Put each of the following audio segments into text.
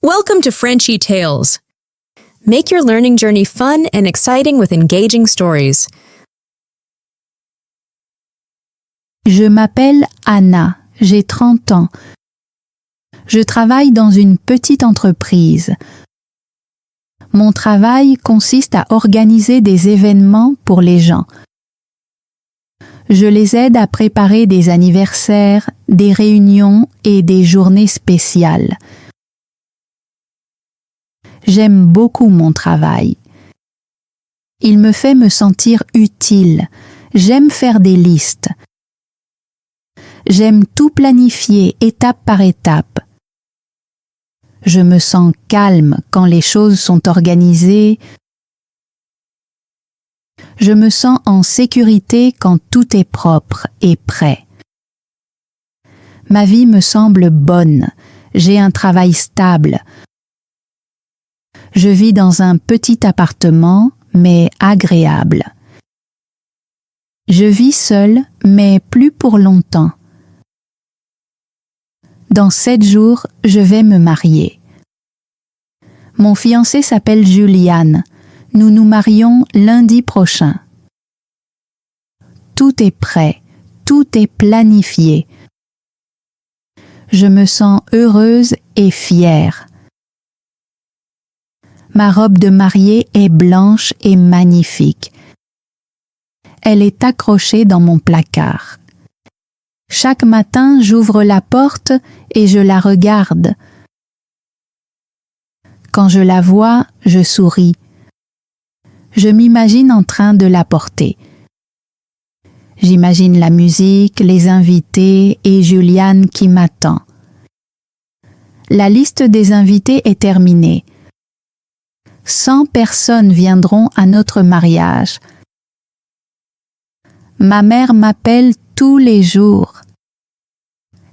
Welcome to Frenchy Tales. Make your learning journey fun and exciting with engaging stories. Je m'appelle Anna, j'ai 30 ans. Je travaille dans une petite entreprise. Mon travail consiste à organiser des événements pour les gens. Je les aide à préparer des anniversaires, des réunions et des journées spéciales. J'aime beaucoup mon travail. Il me fait me sentir utile. J'aime faire des listes. J'aime tout planifier étape par étape. Je me sens calme quand les choses sont organisées. Je me sens en sécurité quand tout est propre et prêt. Ma vie me semble bonne. J'ai un travail stable. Je vis dans un petit appartement, mais agréable. Je vis seule, mais plus pour longtemps. Dans 7 jours, je vais me marier. Mon fiancé s'appelle Julian. Nous nous marions lundi prochain. Tout est prêt, tout est planifié. Je me sens heureuse et fière. Ma robe de mariée est blanche et magnifique. Elle est accrochée dans mon placard. Chaque matin, j'ouvre la porte et je la regarde. Quand je la vois, je souris. Je m'imagine en train de la porter. J'imagine la musique, les invités et Julian qui m'attend. La liste des invités est terminée. 100 personnes viendront à notre mariage. Ma mère m'appelle tous les jours.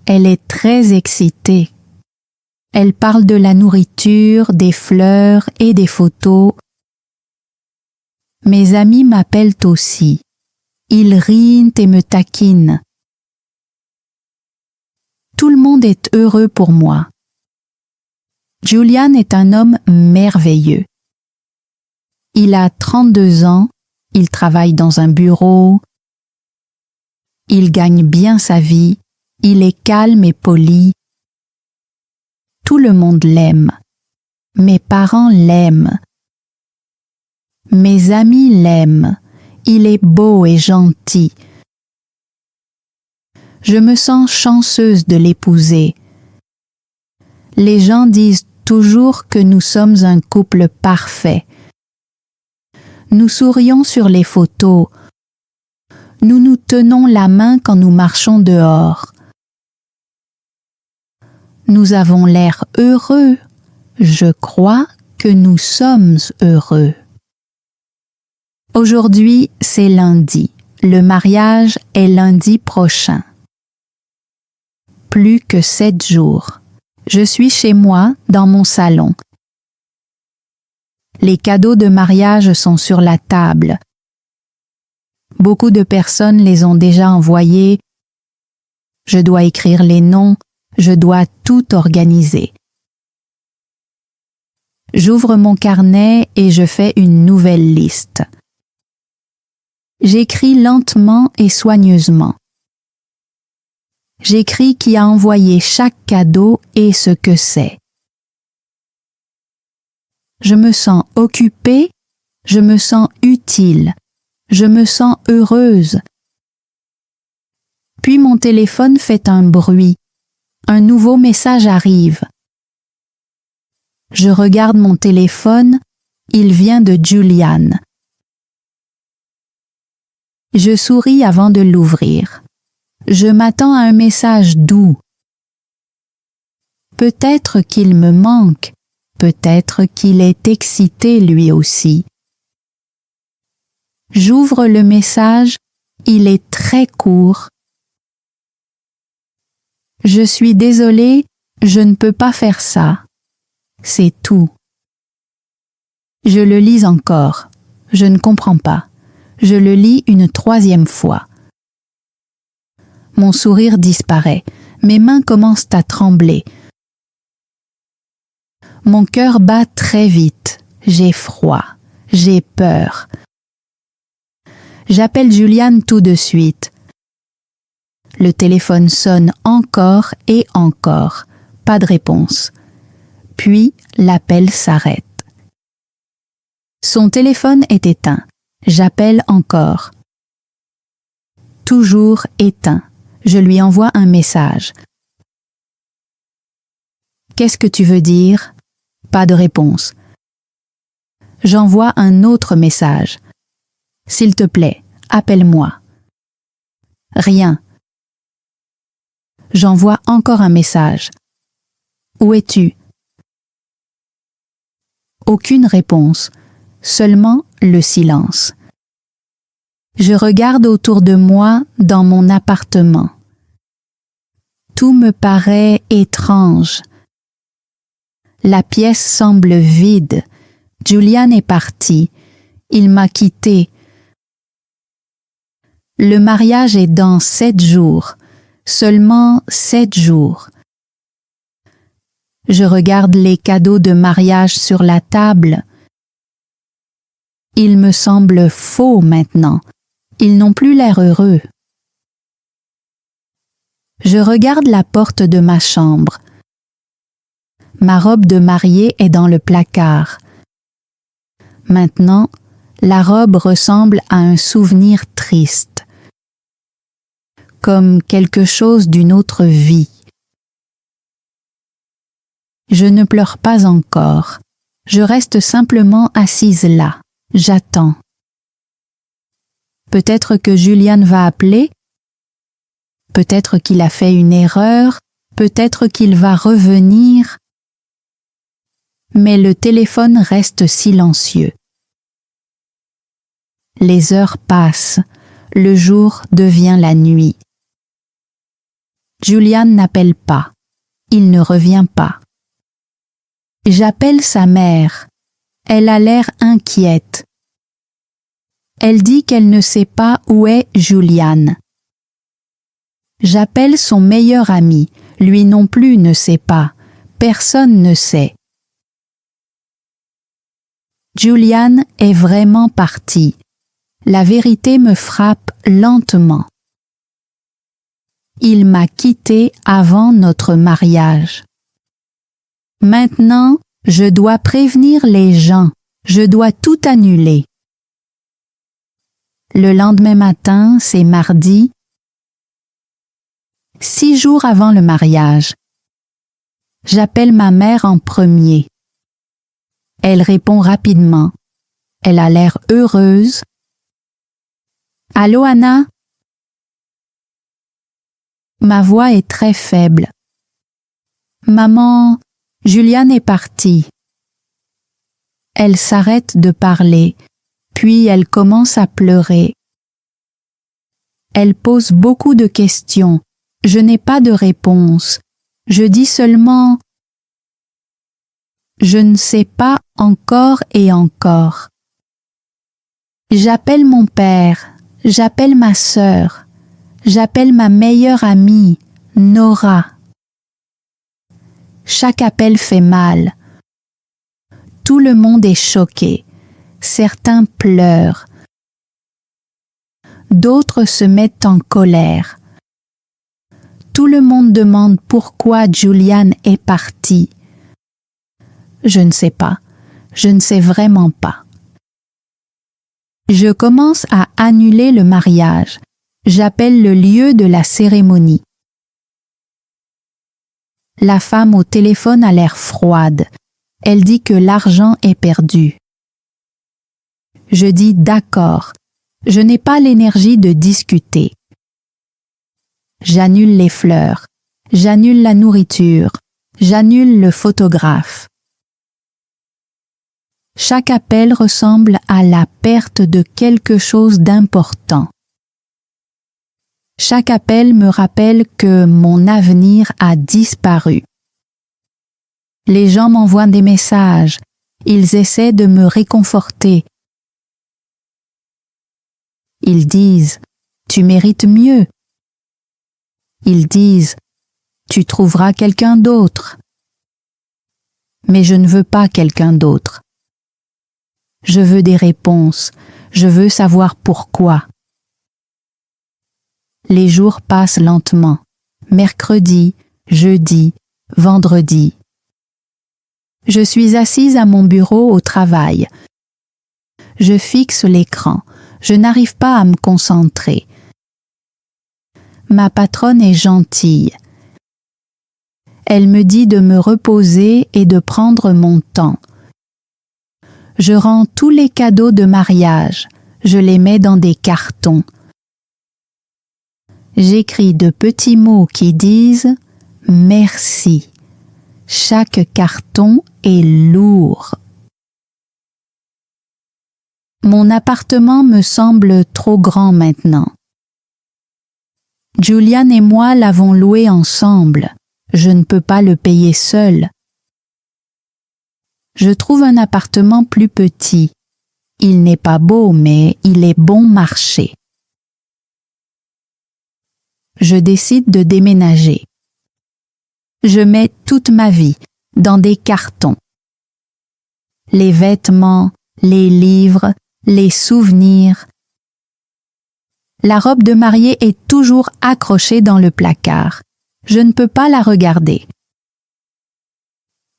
Elle est très excitée. Elle parle de la nourriture, des fleurs et des photos. Mes amis m'appellent aussi. Ils rient et me taquinent. Tout le monde est heureux pour moi. Julian est un homme merveilleux. Il a 32 ans, il travaille dans un bureau, il gagne bien sa vie, il est calme et poli. Tout le monde l'aime. Mes parents l'aiment. Mes amis l'aiment. Il est beau et gentil. Je me sens chanceuse de l'épouser. Les gens disent toujours que nous sommes un couple parfait. Nous sourions sur les photos. Nous nous tenons la main quand nous marchons dehors. Nous avons l'air heureux. Je crois que nous sommes heureux. Aujourd'hui, c'est lundi. Le mariage est lundi prochain. Plus que 7 jours. Je suis chez moi, dans mon salon. Les cadeaux de mariage sont sur la table. Beaucoup de personnes les ont déjà envoyés. Je dois écrire les noms, je dois tout organiser. J'ouvre mon carnet et je fais une nouvelle liste. J'écris lentement et soigneusement. J'écris qui a envoyé chaque cadeau et ce que c'est. Je me sens occupée, je me sens utile, je me sens heureuse. Puis mon téléphone fait un bruit. Un nouveau message arrive. Je regarde mon téléphone, il vient de Julian. Je souris avant de l'ouvrir. Je m'attends à un message doux. Peut-être qu'il me manque, peut-être qu'il est excité lui aussi. J'ouvre le message, il est très court. Je suis désolée, je ne peux pas faire ça. C'est tout. Je le lis encore. Je ne comprends pas. Je le lis une 3e fois. Mon sourire disparaît. Mes mains commencent à trembler. Mon cœur bat très vite. J'ai froid. J'ai peur. J'appelle Juliane tout de suite. Le téléphone sonne encore et encore. Pas de réponse. Puis l'appel s'arrête. Son téléphone est éteint. J'appelle encore. Toujours éteint. Je lui envoie un message. Qu'est-ce que tu veux dire? Pas de réponse. J'envoie un autre message. S'il te plaît, appelle-moi. Rien. J'envoie encore un message. Où es-tu? Aucune réponse, seulement le silence. Je regarde autour de moi dans mon appartement. Tout me paraît étrange. La pièce semble vide. Julian est parti. Il m'a quitté. Le mariage est dans 7 jours. Seulement 7 jours. Je regarde les cadeaux de mariage sur la table. Ils me semblent faux maintenant. Ils n'ont plus l'air heureux. Je regarde la porte de ma chambre. Ma robe de mariée est dans le placard. Maintenant, la robe ressemble à un souvenir triste, comme quelque chose d'une autre vie. Je ne pleure pas encore. Je reste simplement assise là. J'attends. Peut-être que Julian va appeler. Peut-être qu'il a fait une erreur. Peut-être qu'il va revenir. Mais le téléphone reste silencieux. Les heures passent. Le jour devient la nuit. Julian n'appelle pas. Il ne revient pas. J'appelle sa mère. Elle a l'air inquiète. Elle dit qu'elle ne sait pas où est Julian. J'appelle son meilleur ami. Lui non plus ne sait pas. Personne ne sait. Julian est vraiment parti. La vérité me frappe lentement. Il m'a quitté avant notre mariage. Maintenant, je dois prévenir les gens. Je dois tout annuler. Le lendemain matin, c'est mardi, 6 jours avant le mariage. J'appelle ma mère en premier. Elle répond rapidement. Elle a l'air heureuse. Allô, Anna? Ma voix est très faible. Maman, Julian est parti. Elle s'arrête de parler, puis elle commence à pleurer. Elle pose beaucoup de questions. Je n'ai pas de réponse. Je dis seulement « Je ne sais pas encore et encore ». J'appelle mon père, j'appelle ma sœur, j'appelle ma meilleure amie, Nora. Chaque appel fait mal. Tout le monde est choqué. Certains pleurent. D'autres se mettent en colère. Tout le monde demande pourquoi Julian est parti. Je ne sais pas. Je ne sais vraiment pas. Je commence à annuler le mariage. J'appelle le lieu de la cérémonie. La femme au téléphone a l'air froide. Elle dit que l'argent est perdu. Je dis d'accord. Je n'ai pas l'énergie de discuter. J'annule les fleurs. J'annule la nourriture. J'annule le photographe. Chaque appel ressemble à la perte de quelque chose d'important. Chaque appel me rappelle que mon avenir a disparu. Les gens m'envoient des messages. Ils essaient de me réconforter. Ils disent « Tu mérites mieux ». Ils disent « Tu trouveras quelqu'un d'autre ». mais je ne veux pas quelqu'un d'autre. Je veux des réponses, je veux savoir pourquoi. Les jours passent lentement. Mercredi, jeudi, vendredi. Je suis assise à mon bureau au travail. Je fixe l'écran. Je n'arrive pas à me concentrer. Ma patronne est gentille. Elle me dit de me reposer et de prendre mon temps. Je rends tous les cadeaux de mariage. Je les mets dans des cartons. J'écris de petits mots qui disent « Merci ». Chaque carton est lourd. Mon appartement me semble trop grand maintenant. Julian et moi l'avons loué ensemble. Je ne peux pas le payer seul. Je trouve un appartement plus petit. Il n'est pas beau, mais il est bon marché. Je décide de déménager. Je mets toute ma vie dans des cartons. Les vêtements, les livres, les souvenirs. La robe de mariée est toujours accrochée dans le placard. Je ne peux pas la regarder.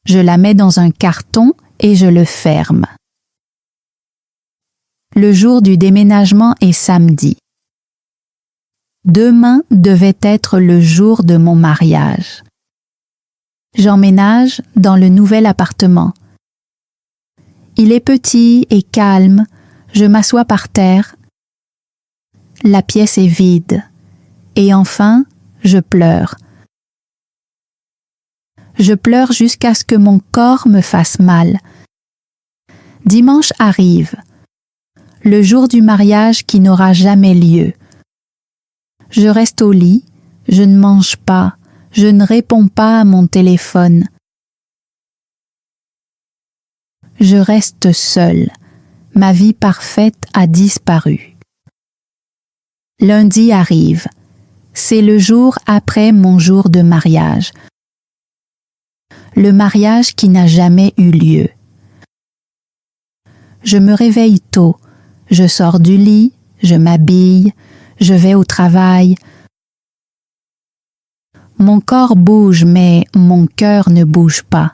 Je la mets dans un carton et je le ferme. Le jour du déménagement est samedi. Demain devait être le jour de mon mariage. J'emménage dans le nouvel appartement. Il est petit et calme. Je m'assois par terre. La pièce est vide. Et enfin, je pleure. Je pleure jusqu'à ce que mon corps me fasse mal. Dimanche arrive. Le jour du mariage qui n'aura jamais lieu. Je reste au lit. Je ne mange pas. Je ne réponds pas à mon téléphone. Je reste seule. Ma vie parfaite a disparu. Lundi arrive. C'est le jour après mon jour de mariage. Le mariage qui n'a jamais eu lieu. Je me réveille tôt. Je sors du lit. Je m'habille. Je vais au travail. Mon corps bouge, mais mon cœur ne bouge pas.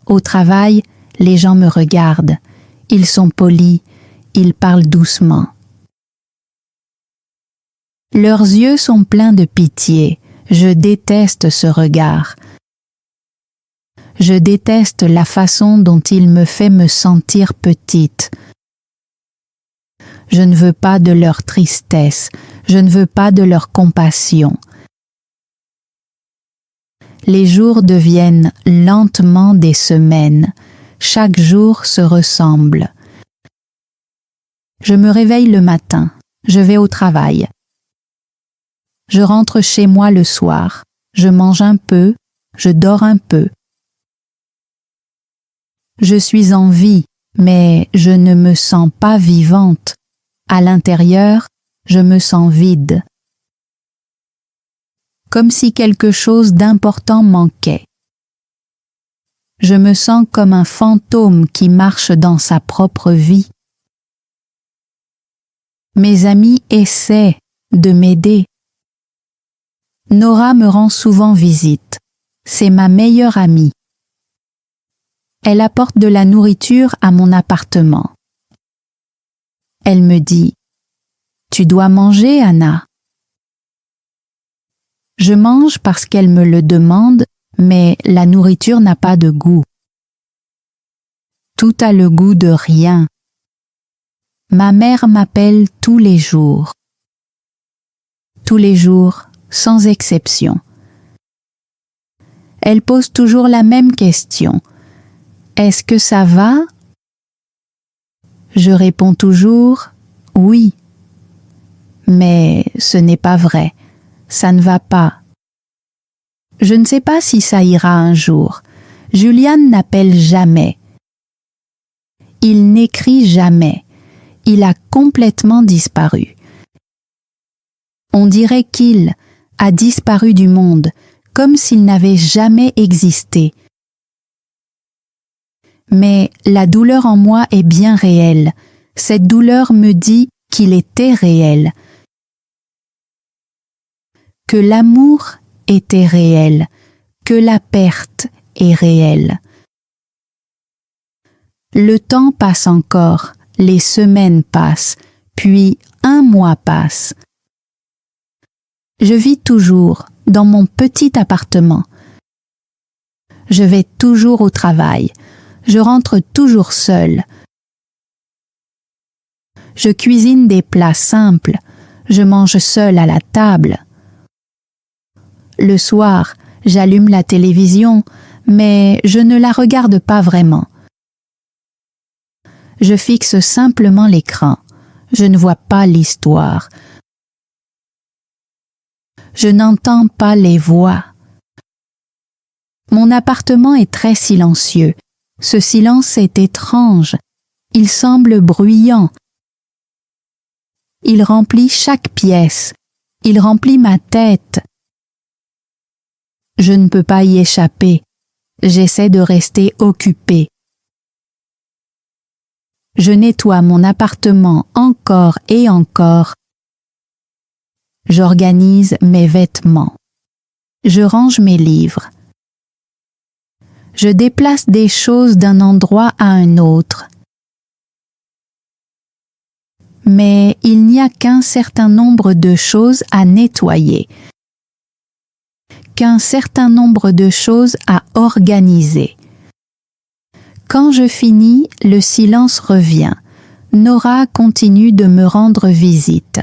Au travail, les gens me regardent. Ils sont polis. Ils parlent doucement. Leurs yeux sont pleins de pitié. Je déteste ce regard. Je déteste la façon dont il me fait me sentir petite. Je ne veux pas de leur tristesse. Je ne veux pas de leur compassion. Les jours deviennent lentement des semaines. Chaque jour se ressemble. Je me réveille le matin. Je vais au travail. Je rentre chez moi le soir. Je mange un peu. Je dors un peu. Je suis en vie, mais je ne me sens pas vivante. À l'intérieur, je me sens vide. Comme si quelque chose d'important manquait. Je me sens comme un fantôme qui marche dans sa propre vie. Mes amis essaient de m'aider. Nora me rend souvent visite. C'est ma meilleure amie. Elle apporte de la nourriture à mon appartement. Elle me dit « Tu dois manger, Anna ». Je mange parce qu'elle me le demande, mais la nourriture n'a pas de goût. Tout a le goût de rien. Ma mère m'appelle tous les jours. Tous les jours, sans exception. Elle pose toujours la même question. Est-ce que ça va? Je réponds toujours oui. Mais ce n'est pas vrai. Ça ne va pas. Je ne sais pas si ça ira un jour. Julian n'appelle jamais. Il n'écrit jamais. Il a complètement disparu. On dirait qu'il a disparu du monde, comme s'il n'avait jamais existé. Mais la douleur en moi est bien réelle. Cette douleur me dit qu'il était réel. Que l'amour était réel, que la perte est réelle. Le temps passe encore, les semaines passent, puis un mois passe. Je vis toujours dans mon petit appartement. Je vais toujours au travail. Je rentre toujours seule. Je cuisine des plats simples. Je mange seule à la table. Le soir, j'allume la télévision, mais je ne la regarde pas vraiment. Je fixe simplement l'écran. Je ne vois pas l'histoire. Je n'entends pas les voix. Mon appartement est très silencieux. Ce silence est étrange. Il semble bruyant. Il remplit chaque pièce. Il remplit ma tête. Je ne peux pas y échapper. J'essaie de rester occupée. Je nettoie mon appartement encore et encore. J'organise mes vêtements. Je range mes livres. Je déplace des choses d'un endroit à un autre. Mais il n'y a qu'un certain nombre de choses à nettoyer, qu'un certain nombre de choses à organiser. Quand je finis, le silence revient. Nora continue de me rendre visite.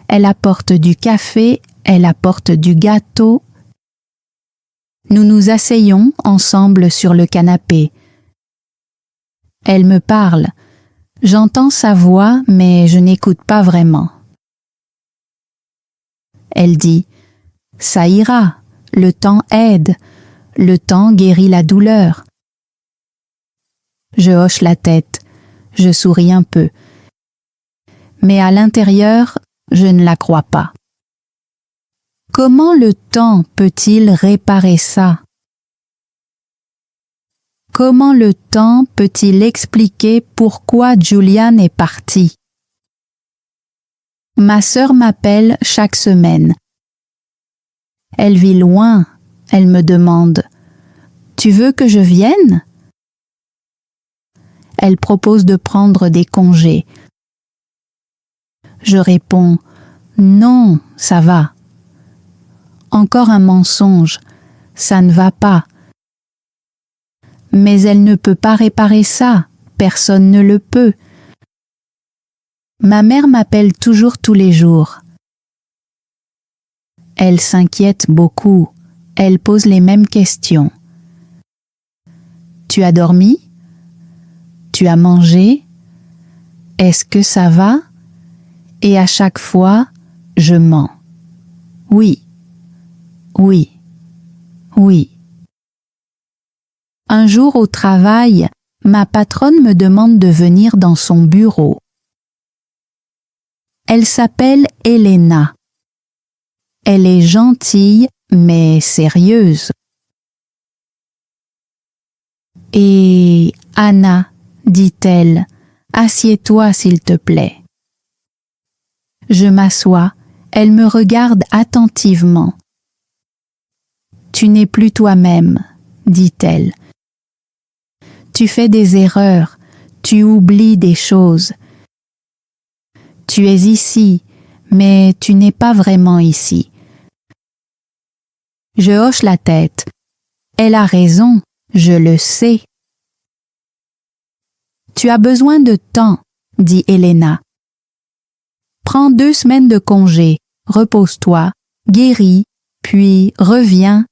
Elle apporte du café, elle apporte du gâteau. Nous nous asseyons ensemble sur le canapé. Elle me parle. J'entends sa voix, mais je n'écoute pas vraiment. Elle dit « Ça ira, le temps aide, le temps guérit la douleur. » Je hoche la tête, je souris un peu. Mais à l'intérieur, je ne la crois pas. Comment le temps peut-il réparer ça? Comment le temps peut-il expliquer pourquoi Julian est parti? Ma sœur m'appelle chaque semaine. Elle vit loin, elle me demande « Tu veux que je vienne ?» Elle propose de prendre des congés. Je réponds « Non, ça va. » Encore un mensonge, ça ne va pas. Mais elle ne peut pas réparer ça, personne ne le peut. Ma mère m'appelle toujours tous les jours. Elle s'inquiète beaucoup, elle pose les mêmes questions. Tu as dormi? Tu as mangé? Est-ce que ça va? Et à chaque fois, je mens. Oui. Oui, oui. Un jour au travail, ma patronne me demande de venir dans son bureau. Elle s'appelle Elena. Elle est gentille, mais sérieuse. Et Anna, dit-elle, assieds-toi s'il te plaît. Je m'assois, elle me regarde attentivement. Tu n'es plus toi-même, dit-elle. Tu fais des erreurs, tu oublies des choses. Tu es ici, mais tu n'es pas vraiment ici. Je hoche la tête. Elle a raison, je le sais. Tu as besoin de temps, dit Elena. Prends 2 semaines de congé, repose-toi, guéris, puis reviens.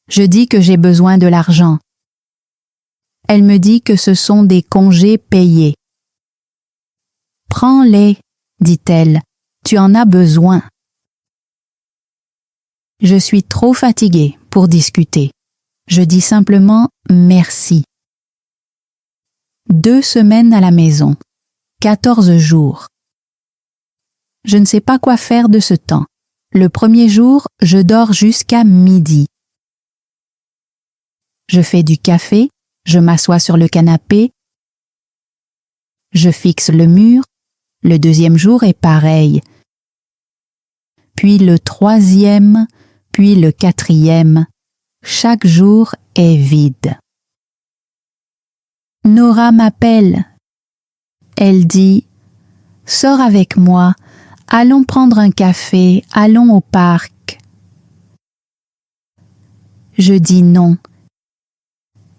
Je dis que j'ai besoin de l'argent. Elle me dit que ce sont des congés payés. Prends-les, dit-elle, tu en as besoin. Je suis trop fatiguée pour discuter. Je dis simplement merci. 2 semaines à la maison, 14 jours. Je ne sais pas quoi faire de ce temps. Le premier jour, je dors jusqu'à midi. Je fais du café, je m'assois sur le canapé, je fixe le mur, le deuxième jour est pareil, puis le troisième, puis le quatrième, chaque jour est vide. Nora m'appelle. Elle dit « Sors avec moi, allons prendre un café, allons au parc. » Je dis non.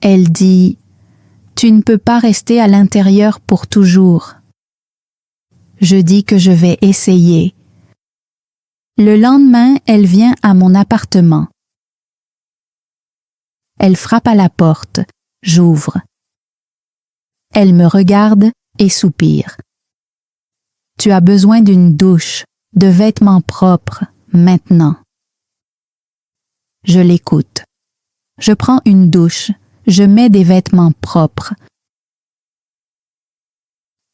Elle dit « Tu ne peux pas rester à l'intérieur pour toujours. » Je dis que je vais essayer. Le lendemain, elle vient à mon appartement. Elle frappe à la porte. J'ouvre. Elle me regarde et soupire. « Tu as besoin d'une douche, de vêtements propres, maintenant. » Je l'écoute. Je prends une douche, je mets des vêtements propres.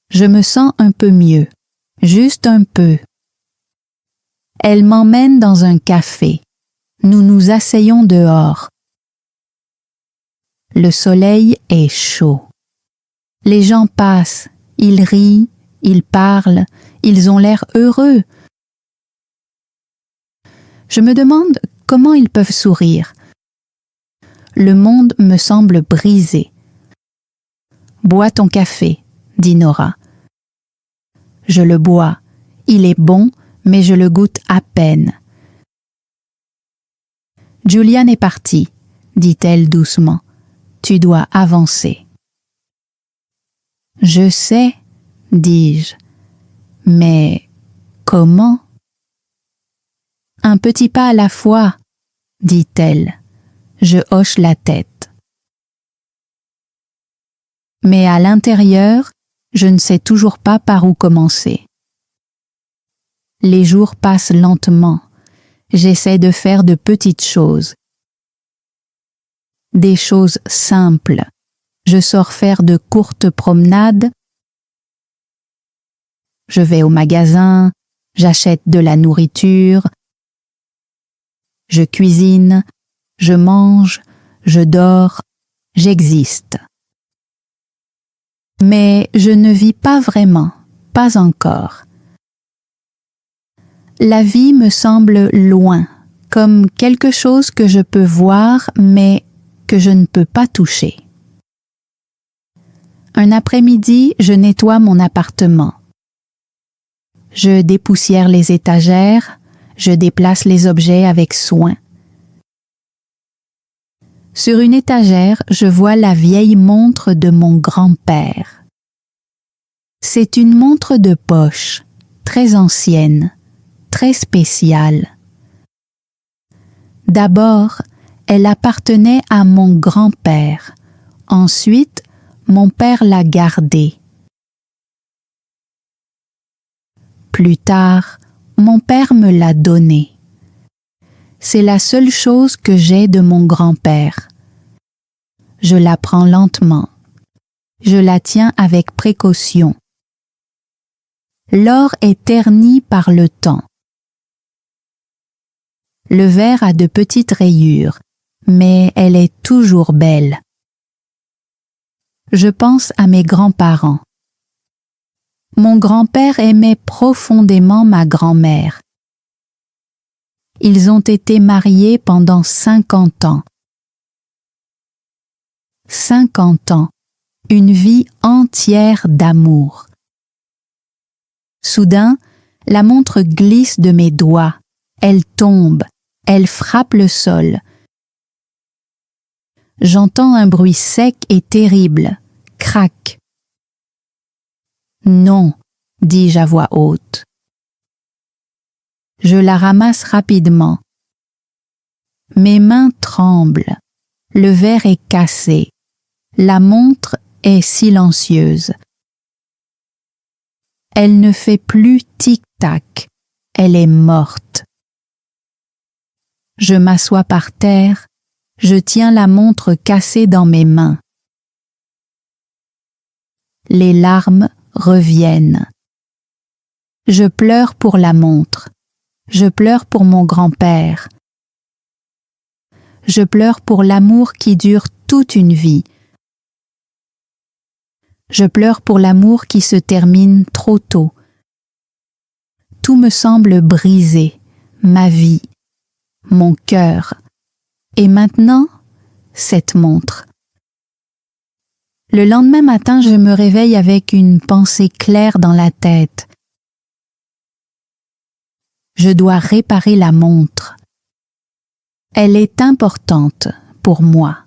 Je me sens un peu mieux, juste un peu. Elle m'emmène dans un café. Nous nous asseyons dehors. Le soleil est chaud. Les gens passent, ils rient, ils parlent, ils ont l'air heureux. Je me demande comment ils peuvent sourire. Le monde me semble brisé. « Bois ton café », dit Nora. Je le bois. Il est bon, mais je le goûte à peine. « Julian est parti, dit-elle doucement. Tu dois avancer. » Je sais, dis-je. Mais comment? Un petit pas à la fois, dit-elle. Je hoche la tête. Mais à l'intérieur, je ne sais toujours pas par où commencer. Les jours passent lentement. J'essaie de faire de petites choses. Des choses simples. Je sors faire de courtes promenades. Je vais au magasin, j'achète de la nourriture. Je cuisine, je mange, je dors, j'existe. Mais je ne vis pas vraiment, pas encore. La vie me semble loin, comme quelque chose que je peux voir, mais que je ne peux pas toucher. Un après-midi, je nettoie mon appartement. Je dépoussière les étagères, je déplace les objets avec soin. Sur une étagère, je vois la vieille montre de mon grand-père. C'est une montre de poche, très ancienne, très spéciale. D'abord, elle appartenait à mon grand-père. Ensuite, mon père l'a gardée. Plus tard, mon père me l'a donnée. C'est la seule chose que j'ai de mon grand-père. Je la prends lentement. Je la tiens avec précaution. L'or est terni par le temps. Le verre a de petites rayures, mais elle est toujours belle. Je pense à mes grands-parents. Mon grand-père aimait profondément ma grand-mère. Ils ont été mariés pendant 50 ans. 50 ans, une vie entière d'amour. Soudain, la montre glisse de mes doigts, elle tombe, elle frappe le sol. J'entends un bruit sec et terrible, crac. Non, dis-je à voix haute. Je la ramasse rapidement. Mes mains tremblent, le verre est cassé, la montre est silencieuse. Elle ne fait plus tic-tac, elle est morte. Je m'assois par terre, je tiens la montre cassée dans mes mains. Les larmes reviennent. Je pleure pour la montre. Je pleure pour mon grand-père. Je pleure pour l'amour qui dure toute une vie. Je pleure pour l'amour qui se termine trop tôt. Tout me semble brisé, ma vie, mon cœur. Et maintenant, cette montre. Le lendemain matin, je me réveille avec une pensée claire dans la tête. Je dois réparer la montre. Elle est importante pour moi.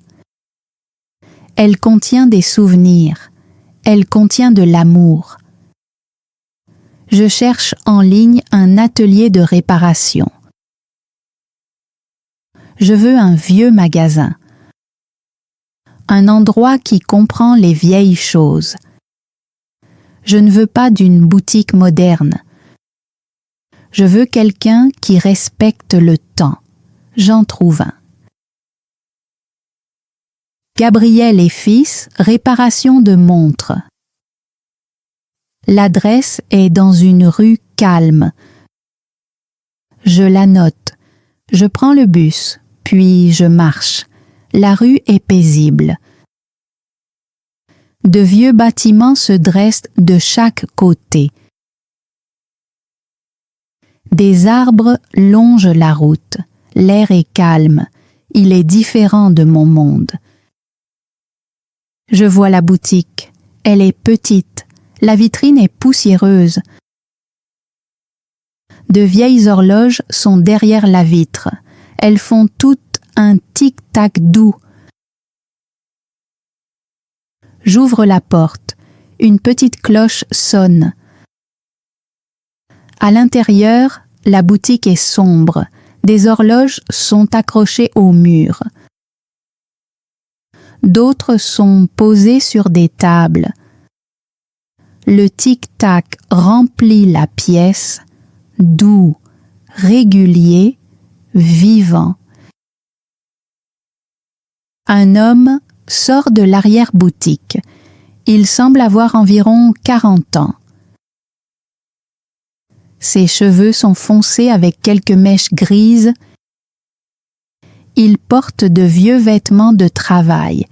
Elle contient des souvenirs. Elle contient de l'amour. Je cherche en ligne un atelier de réparation. Je veux un vieux magasin. Un endroit qui comprend les vieilles choses. Je ne veux pas d'une boutique moderne. Je veux quelqu'un qui respecte le temps. J'en trouve un. Gabriel et fils, réparation de montres. L'adresse est dans une rue calme. Je la note. Je prends le bus, puis je marche. La rue est paisible. De vieux bâtiments se dressent de chaque côté. Des arbres longent la route. L'air est calme. Il est différent de mon monde. Je vois la boutique. Elle est petite. La vitrine est poussiéreuse. De vieilles horloges sont derrière la vitre. Elles font toutes un tic-tac doux. J'ouvre la porte. Une petite cloche sonne. À l'intérieur, la boutique est sombre. Des horloges sont accrochées au mur. D'autres sont posées sur des tables. Le tic-tac remplit la pièce, doux, régulier, vivant. Un homme sort de l'arrière-boutique. Il semble avoir environ 40 ans. Ses cheveux sont foncés avec quelques mèches grises. Il porte de vieux vêtements de travail.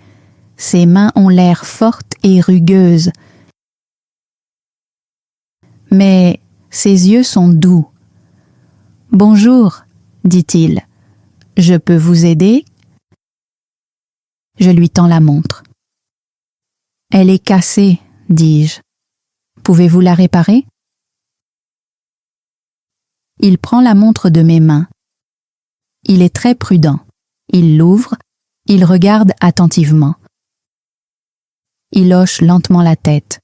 Ses mains ont l'air fortes et rugueuses. Mais ses yeux sont doux. « Bonjour, dit-il. Je peux vous aider ?» Je lui tends la montre. « Elle est cassée, dis-je. Pouvez-vous la réparer ?» Il prend la montre de mes mains. Il est très prudent. Il l'ouvre, il regarde attentivement. Il hoche lentement la tête.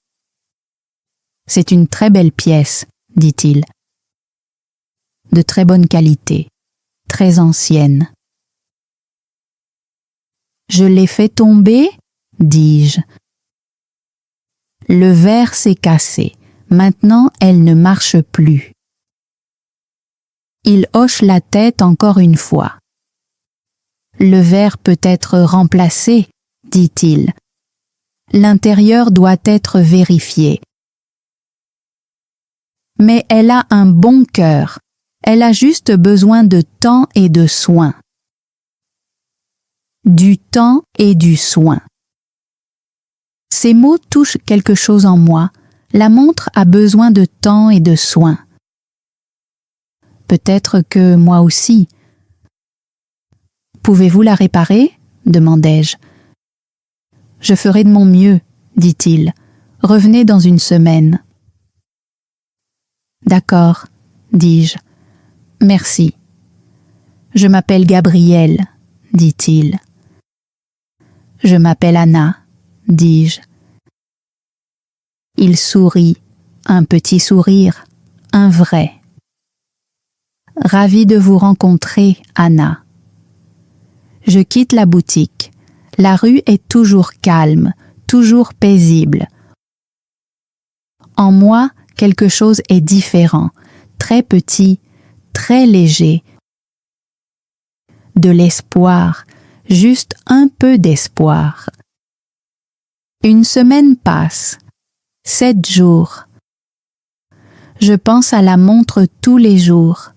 « C'est une très belle pièce, dit-il. De très bonne qualité, très ancienne. » « Je l'ai fait tomber, dis-je. Le verre s'est cassé. Maintenant, elle ne marche plus. » Il hoche la tête encore une fois. « Le verre peut être remplacé, dit-il. L'intérieur doit être vérifié. Mais elle a un bon cœur. Elle a juste besoin de temps et de soin. Du temps et du soin. » Ces mots touchent quelque chose en moi. La montre a besoin de temps et de soin. Peut-être que moi aussi. « Pouvez-vous la réparer ?» demandai-je. « Je ferai de mon mieux, dit-il. Revenez dans une semaine. » « D'accord, dis-je. Merci. Je m'appelle Gabriel, dit-il. Je m'appelle Anna, dis-je. Il sourit, un petit sourire, un vrai. Ravi de vous rencontrer, Anna. Je quitte la boutique. La rue est toujours calme, toujours paisible. En moi, quelque chose est différent, très petit, très léger. De l'espoir, juste un peu d'espoir. Une semaine passe, 7 jours. Je pense à la montre tous les jours.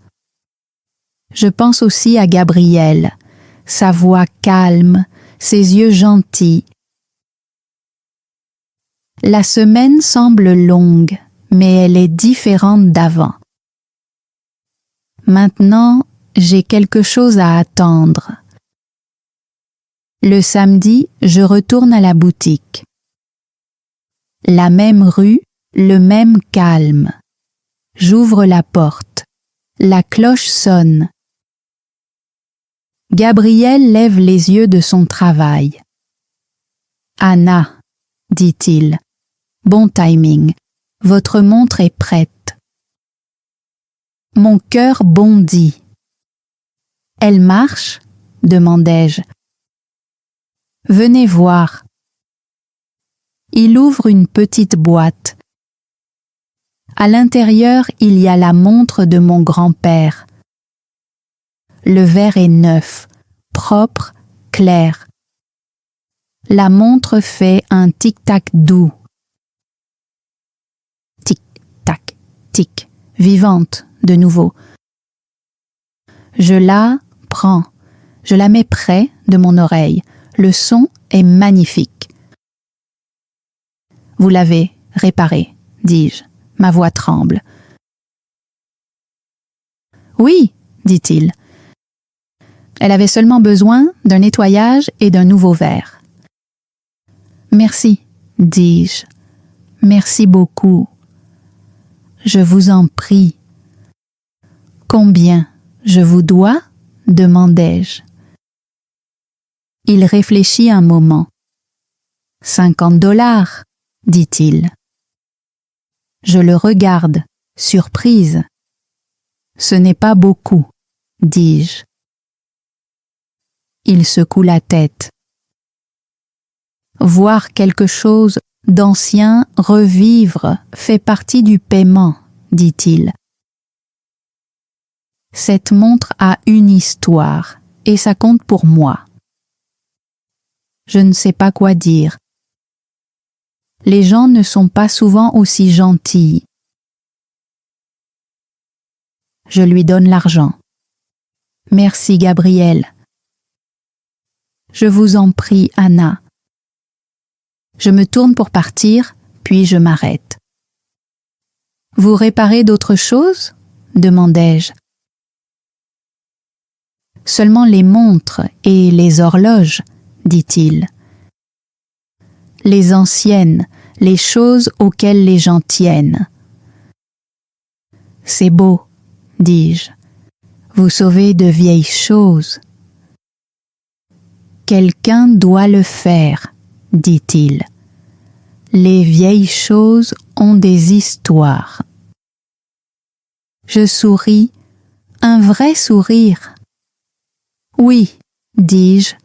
Je pense aussi à Gabriel, sa voix calme, ses yeux gentils. La semaine semble longue, mais elle est différente d'avant. Maintenant, j'ai quelque chose à attendre. Le samedi, je retourne à la boutique. La même rue, le même calme. J'ouvre la porte. La cloche sonne. Gabriel lève les yeux de son travail. « Anna, dit-il, bon timing, votre montre est prête. » Mon cœur bondit. « Elle marche ?» demandai-je. « Venez voir. » Il ouvre une petite boîte. À l'intérieur, il y a la montre de mon grand-père. Le verre est neuf, propre, clair. La montre fait un tic-tac doux. Tic-tac, tic, vivante de nouveau. Je la prends, je la mets près de mon oreille. Le son est magnifique. Vous l'avez réparée, dis-je. Ma voix tremble. Oui, dit-il. Elle avait seulement besoin d'un nettoyage et d'un nouveau verre. Merci, dis-je. Merci beaucoup. Je vous en prie. Combien je vous dois? Demandai-je. Il réfléchit un moment. 50 $, dit-il. Je le regarde, surprise. Ce n'est pas beaucoup, dis-je. Il secoue la tête. Voir quelque chose d'ancien revivre fait partie du paiement, dit-il. Cette montre a une histoire et ça compte pour moi. Je ne sais pas quoi dire. Les gens ne sont pas souvent aussi gentils. Je lui donne l'argent. Merci, Gabriel. Je vous en prie, Anna. Je me tourne pour partir, puis je m'arrête. Vous réparez d'autres choses? Demandai-je. Seulement les montres et les horloges, dit-il. Les anciennes, les choses auxquelles les gens tiennent. C'est beau, dis-je. Vous sauvez de vieilles choses. Quelqu'un doit le faire, dit-il. Les vieilles choses ont des histoires. Je souris, un vrai sourire. Oui, dis-je,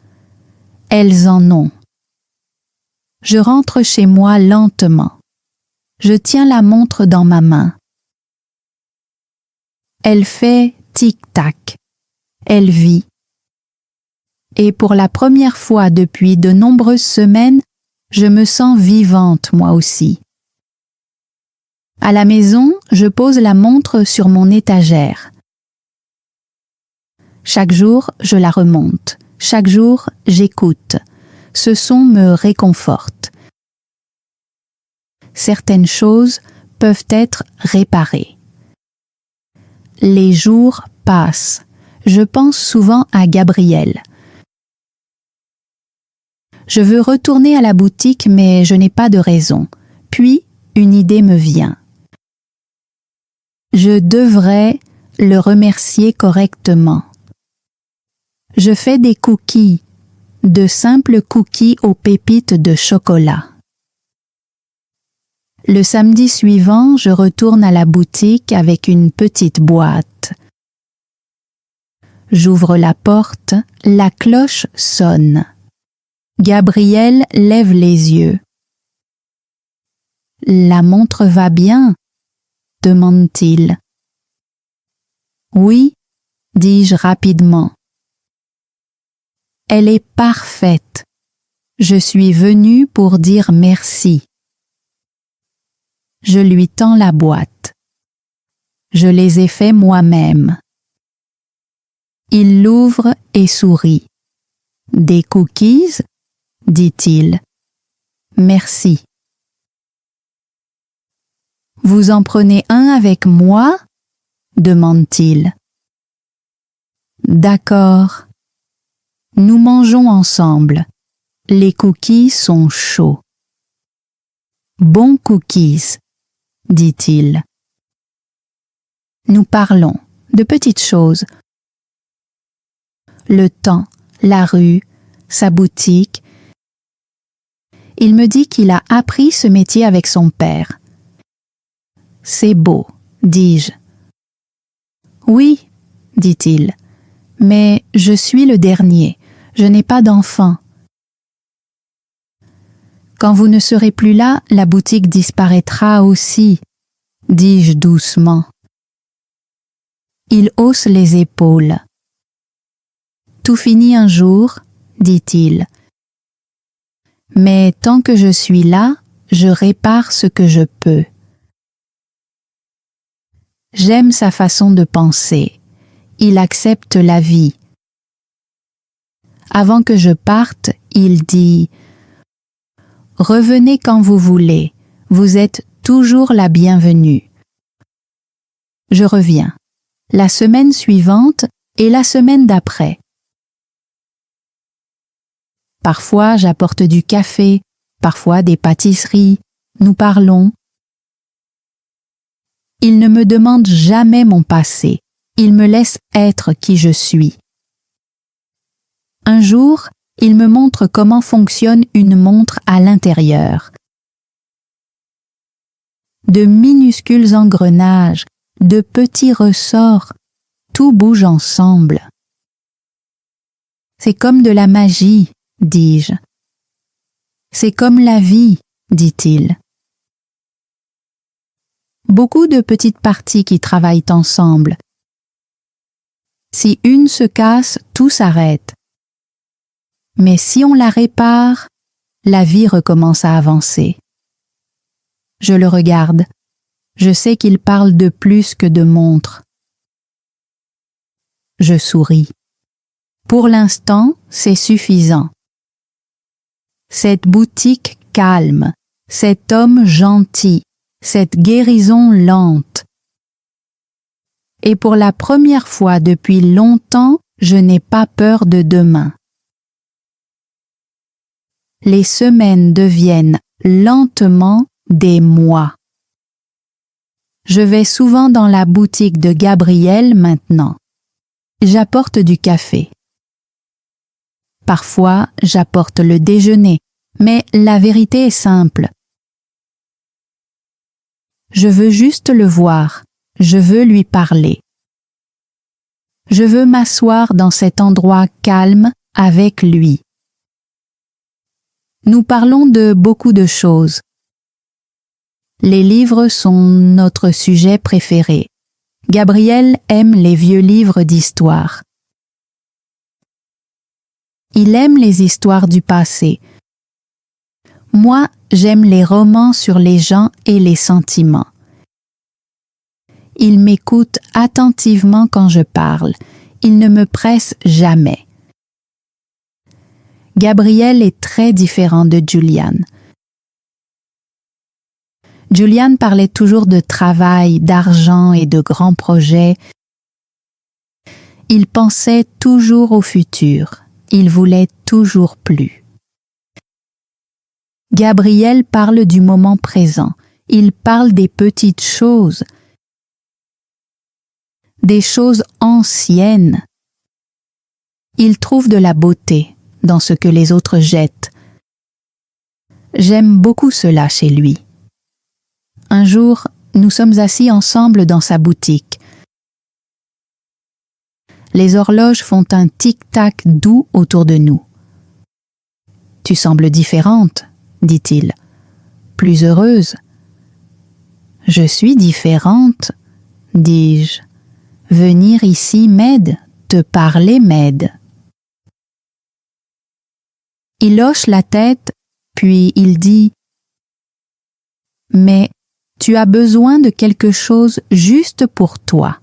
elles en ont. Je rentre chez moi lentement. Je tiens la montre dans ma main. Elle fait tic-tac. Elle vit. Et pour la première fois depuis de nombreuses semaines, je me sens vivante moi aussi. À la maison, je pose la montre sur mon étagère. Chaque jour, je la remonte. Chaque jour, j'écoute. Ce son me réconforte. Certaines choses peuvent être réparées. Les jours passent. Je pense souvent à Gabriel. Je veux retourner à la boutique, mais je n'ai pas de raison. Puis, une idée me vient. Je devrais le remercier correctement. Je fais des cookies, de simples cookies aux pépites de chocolat. Le samedi suivant, je retourne à la boutique avec une petite boîte. J'ouvre la porte, la cloche sonne. Gabriel lève les yeux. « La montre va bien ?» demande-t-il. « Oui » dis-je rapidement. « Elle est parfaite. Je suis venue pour dire merci. » Je lui tends la boîte. Je les ai faits moi-même. Il l'ouvre et sourit. Des cookies? Dit-il. Merci. Vous en prenez un avec moi? Demande-t-il. D'accord. Nous mangeons ensemble. Les cookies sont chauds. Bons cookies, dit-il. Nous parlons de petites choses. Le temps, la rue, sa boutique. Il me dit qu'il a appris ce métier avec son père. C'est beau, dis-je. Oui, dit-il, mais je suis le dernier, je n'ai pas d'enfant. Quand vous ne serez plus là, la boutique disparaîtra aussi, dis-je doucement. Il hausse les épaules. Tout finit un jour, dit-il. Mais tant que je suis là, je répare ce que je peux. J'aime sa façon de penser. Il accepte la vie. Avant que je parte, il dit « Revenez quand vous voulez, vous êtes toujours la bienvenue. » Je reviens. La semaine suivante et la semaine d'après. Parfois, j'apporte du café, parfois des pâtisseries. Nous parlons. Il ne me demande jamais mon passé. Il me laisse être qui je suis. Un jour, il me montre comment fonctionne une montre à l'intérieur. De minuscules engrenages, de petits ressorts, tout bouge ensemble. C'est comme de la magie, dis-je. C'est comme la vie, dit-il. Beaucoup de petites parties qui travaillent ensemble. Si une se casse, tout s'arrête. Mais si on la répare, la vie recommence à avancer. Je le regarde. Je sais qu'il parle de plus que de montre. Je souris. Pour l'instant, c'est suffisant. Cette boutique calme, cet homme gentil, cette guérison lente. Et pour la première fois depuis longtemps, je n'ai pas peur de demain. Les semaines deviennent lentement des mois. Je vais souvent dans la boutique de Gabriel maintenant. J'apporte du café. Parfois, j'apporte le déjeuner, mais la vérité est simple. Je veux juste le voir, je veux lui parler. Je veux m'asseoir dans cet endroit calme avec lui. Nous parlons de beaucoup de choses. Les livres sont notre sujet préféré. Gabriel aime les vieux livres d'histoire. Il aime les histoires du passé. Moi, j'aime les romans sur les gens et les sentiments. Il m'écoute attentivement quand je parle. Il ne me presse jamais. Gabriel est très différent de Julian. Julian parlait toujours de travail, d'argent et de grands projets. Il pensait toujours au futur. Il voulait toujours plus. Gabriel parle du moment présent. Il parle des petites choses, des choses anciennes. Il trouve de la beauté dans ce que les autres jettent. J'aime beaucoup cela chez lui. Un jour, nous sommes assis ensemble dans sa boutique. Les horloges font un tic-tac doux autour de nous. « Tu sembles différente, » dit-il. « Plus heureuse. »« Je suis différente, » dis-je. « Venir ici m'aide, te parler m'aide. » Il hoche la tête, puis il dit « Mais tu as besoin de quelque chose juste pour toi.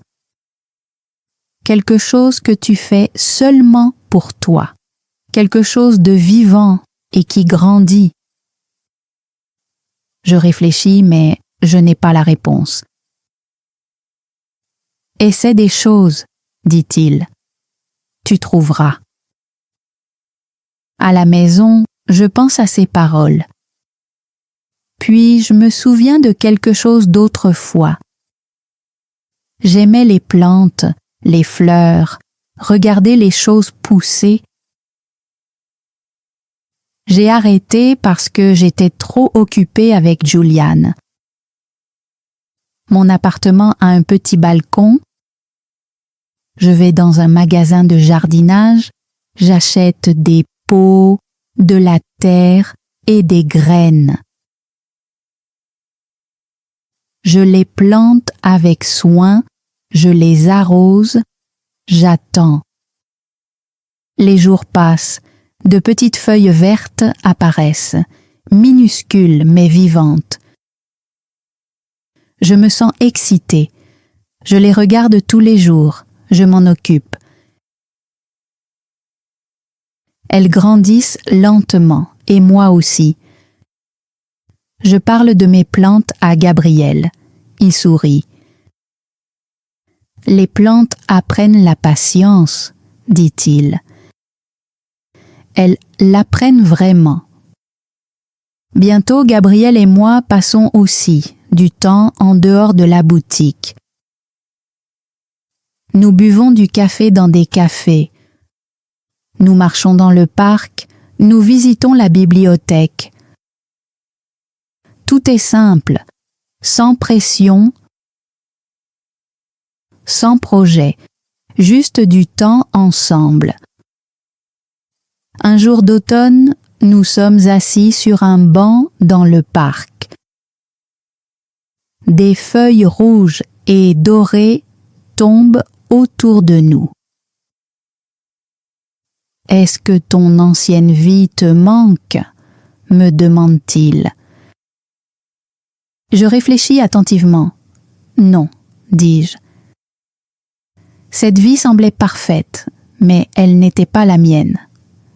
Quelque chose que tu fais seulement pour toi. quelque chose de vivant et qui grandit. Je réfléchis, mais je n'ai pas la réponse. Essaie des choses, dit-il. Tu trouveras. À la maison, je pense à ces paroles. Puis je me souviens de quelque chose d'autrefois. J'aimais les plantes, les fleurs, regarder les choses pousser. J'ai arrêté parce que j'étais trop occupée avec Julian. Mon appartement a un petit balcon. Je vais dans un magasin de jardinage, j'achète des pots, de la terre et des graines. Je les plante avec soin, je les arrose, j'attends. Les jours passent, de petites feuilles vertes apparaissent, minuscules mais vivantes. Je me sens excitée. Je les regarde tous les jours, je m'en occupe. Elles grandissent lentement, et moi aussi. Je parle de mes plantes à Gabriel. Il sourit. Les plantes apprennent la patience, dit-il. Elles l'apprennent vraiment. Bientôt, Gabriel et moi passons aussi du temps en dehors de la boutique. Nous buvons du café dans des cafés. Nous marchons dans le parc, nous visitons la bibliothèque. Tout est simple, sans pression, sans projet, juste du temps ensemble. Un jour d'automne, nous sommes assis sur un banc dans le parc. Des feuilles rouges et dorées tombent autour de nous. « Est-ce que ton ancienne vie te manque ?» me demande-t-il. Je réfléchis attentivement. « Non, dis-je. » Cette vie semblait parfaite, mais elle n'était pas la mienne.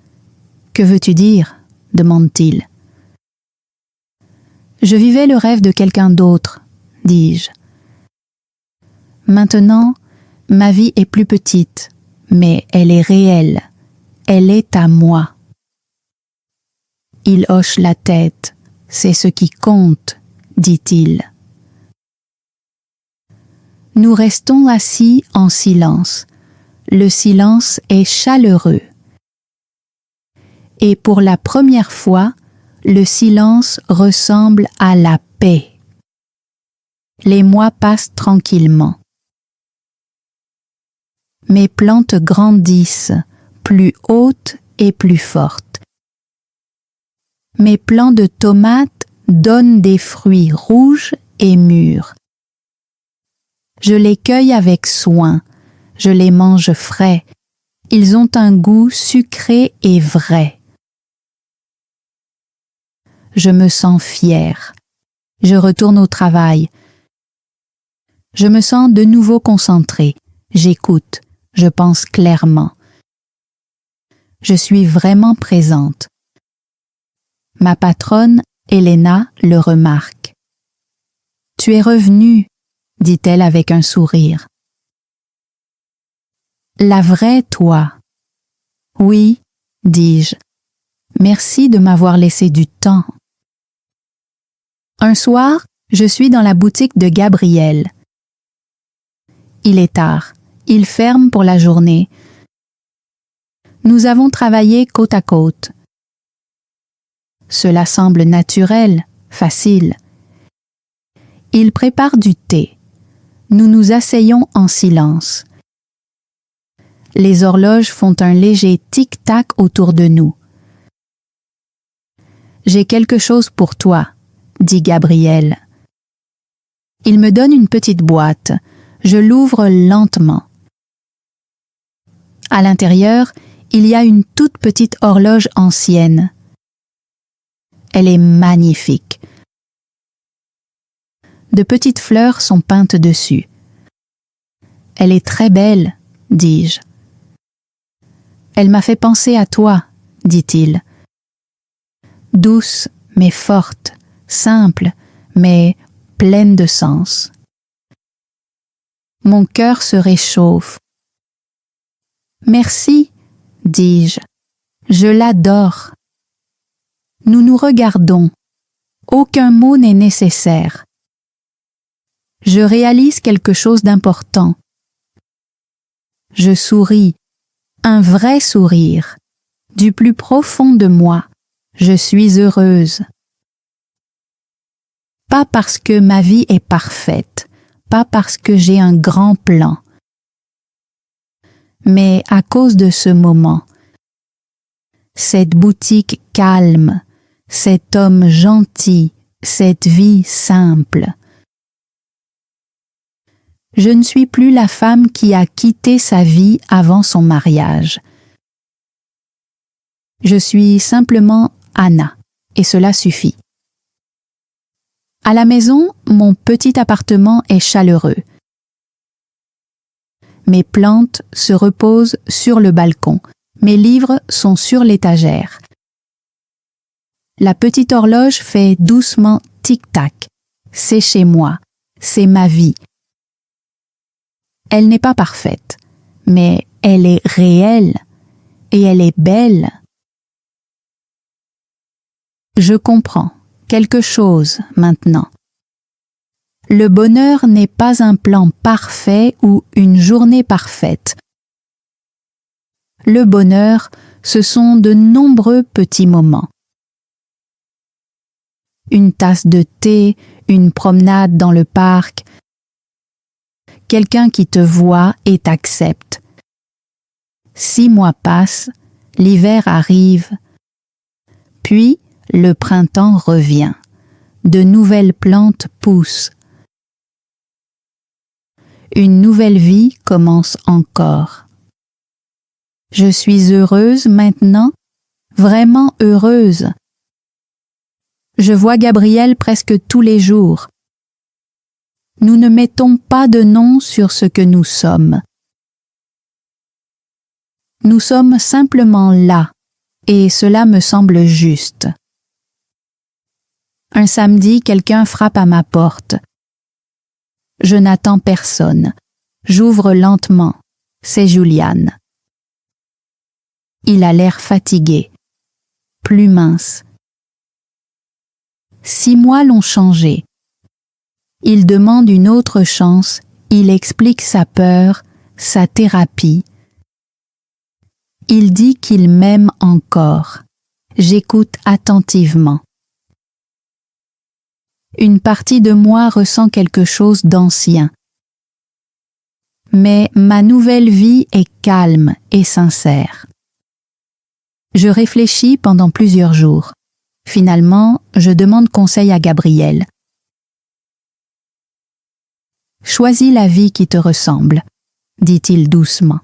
« Que veux-tu dire ?» demande-t-il. « Je vivais le rêve de quelqu'un d'autre, dis-je. Maintenant, ma vie est plus petite, mais elle est réelle. Elle est à moi. » Il hoche la tête. « C'est ce qui compte, » dit-il. Nous restons assis en silence. Le silence est chaleureux. Et pour la première fois, le silence ressemble à la paix. Les mois passent tranquillement. Mes plantes grandissent, plus hautes et plus fortes. Mes plants de tomates donnent des fruits rouges et mûrs. Je les cueille avec soin, je les mange frais. Ils ont un goût sucré et vrai. Je me sens fière. Je retourne au travail. Je me sens de nouveau concentrée. J'écoute. Je pense clairement. Je suis vraiment présente. Ma patronne, Elena, le remarque. « Tu es revenue, » dit-elle avec un sourire. « La vraie toi. »« Oui, » dis-je. « Merci de m'avoir laissé du temps. » Un soir, je suis dans la boutique de Gabriel. Il est tard. Il ferme pour la journée. Nous avons travaillé côte à côte. Cela semble naturel, facile. Il prépare du thé. Nous nous asseyons en silence. Les horloges font un léger tic-tac autour de nous. « J'ai quelque chose pour toi, » dit Gabriel. Il me donne une petite boîte. Je l'ouvre lentement. À l'intérieur, il y a une toute petite horloge ancienne. Elle est magnifique. De petites fleurs sont peintes dessus. Elle est très belle, dis-je. Elle m'a fait penser à toi, dit-il. Douce mais forte, simple mais pleine de sens. Mon cœur se réchauffe. Merci, dis-je. Je l'adore. Nous nous regardons. Aucun mot n'est nécessaire. Je réalise quelque chose d'important. Je souris, un vrai sourire. Du plus profond de moi, je suis heureuse. Pas parce que ma vie est parfaite, pas parce que j'ai un grand plan, mais à cause de ce moment. Cette boutique calme, cet homme gentil, cette vie simple. Je ne suis plus la femme qui a quitté sa vie avant son mariage. Je suis simplement Anna, et cela suffit. À la maison, mon petit appartement est chaleureux. Mes plantes se reposent sur le balcon. Mes livres sont sur l'étagère. La petite horloge fait doucement tic-tac. C'est chez moi. C'est ma vie. Elle n'est pas parfaite, mais elle est réelle et elle est belle. Je comprends quelque chose maintenant. Le bonheur n'est pas un plan parfait ou une journée parfaite. Le bonheur, ce sont de nombreux petits moments. Une tasse de thé, une promenade dans le parc, quelqu'un qui te voit et t'accepte. 6 mois passent, l'hiver arrive, puis le printemps revient. De nouvelles plantes poussent. Une nouvelle vie commence encore. Je suis heureuse maintenant, vraiment heureuse. Je vois Gabriel presque tous les jours. Nous ne mettons pas de nom sur ce que nous sommes. Nous sommes simplement là, et cela me semble juste. Un samedi, quelqu'un frappe à ma porte. Je n'attends personne. J'ouvre lentement. C'est Julian. Il a l'air fatigué, plus mince. 6 mois l'ont changé. Il demande une autre chance, il explique sa peur, sa thérapie. Il dit qu'il m'aime encore. J'écoute attentivement. Une partie de moi ressent quelque chose d'ancien. Mais ma nouvelle vie est calme et sincère. Je réfléchis pendant plusieurs jours. Finalement, je demande conseil à Gabriel. Choisis la vie qui te ressemble, dit-il doucement.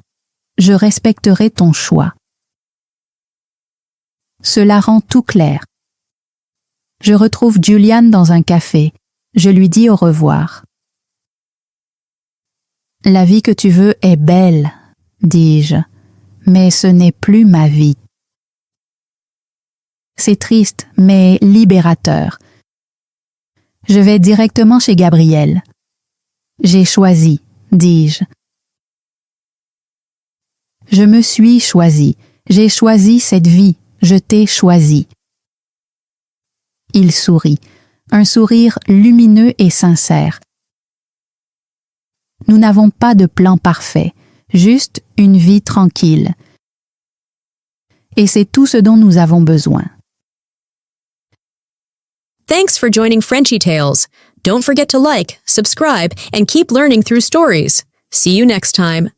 Je respecterai ton choix. Cela rend tout clair. Je retrouve Julian dans un café. Je lui dis au revoir. La vie que tu veux est belle, dis-je, mais ce n'est plus ma vie. C'est triste, mais libérateur. Je vais directement chez Gabriel. J'ai choisi, dis-je. Je me suis choisi. J'ai choisi cette vie. Je t'ai choisi. Il sourit, un sourire lumineux et sincère. Nous n'avons pas de plan parfait, juste une vie tranquille. Et c'est tout ce dont nous avons besoin. Thanks for joining Frenchy Tales. Don't forget to like, subscribe, and keep learning through stories. See you next time.